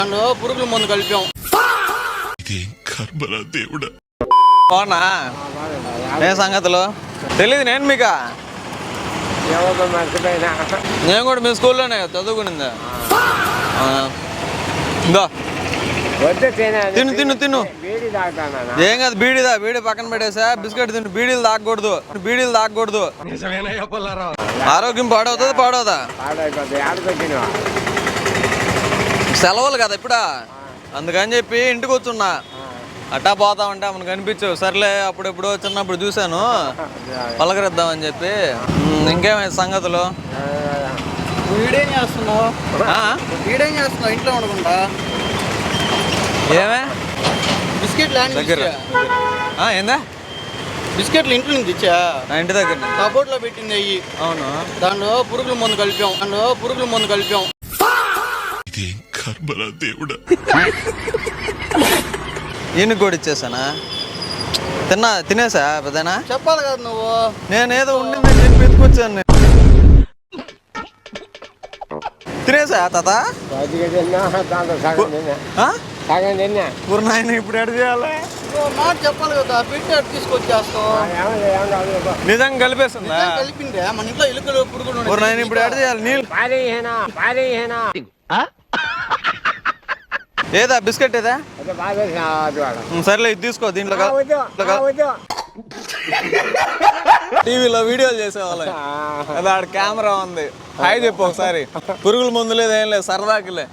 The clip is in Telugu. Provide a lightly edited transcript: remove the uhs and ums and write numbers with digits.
దాంట్లో పురుగుల మందు కలిపాం. దేవుడా బాగున్నా ఏ సంగతులు తెలీదు నేను మీకా నేను కూడా మీ స్కూల్లోనే చదువుకునిందా ఇందో తిను తిను తిను ఏం కాదు బీడీ పక్కన పెట్టేసా బిస్కెట్ తిను బీడీలు తాగకూడదు ఆరోగ్యం పాడవుదా సెలవులు కదా ఇప్పుడా అందుకని చెప్పి ఇంటికి వచ్చున్నా అట్టా పోతామంటే మనకు కనిపించవు సర్లే అప్పుడెప్పుడు చిన్నప్పుడు చూశాను పలకరిద్దామని చెప్పి ఇంకేమైనా సంగతులు వీడేం చేస్తున్నావు ఇంట్లో ఉండకుండా ఏమే బిస్కెట్లు దగ్గర ఏందా బిస్కెట్లు ఇంట్లో నుంచి తెచ్చా నా ఇంటి దగ్గర కబోర్డ్లో పెట్టింది అయ్యి. అవును దాంట్లో పురుగుల మందు కలిపాం. దేవుడా ఈయనకి కూడా ఇచ్చేసానా తినేసా పెద్దనా చెప్పాలి కదా నువ్వు. నేనేదో ఉండిందని చెప్పి ఎత్తుకొచ్చాను నేను తినేసా తాత నాయన ఇప్పుడు ఎడ చేయాలి మాట చెప్పాలి కదా పెట్టి అటు తీసుకొచ్చేస్తావు. నిజంగా కలిపేస్తుందా కలిపిందే మన ఇంట్లో ఎలుకలు పురుగులు నాయన ఇప్పుడు ఎడ చేయాలి నీళ్ళు ఏదా బిస్కెట్ ఏదా సర్లే ఇది తీసుకో దీంట్లో టీవీలో వీడియోలు చేసేవాళ్ళం అదే ఆడ కెమెరా ఉంది హాయ్ చెప్పు ఒకసారి పురుగుల మందు లేదు ఏం లేదు సరదాకిలే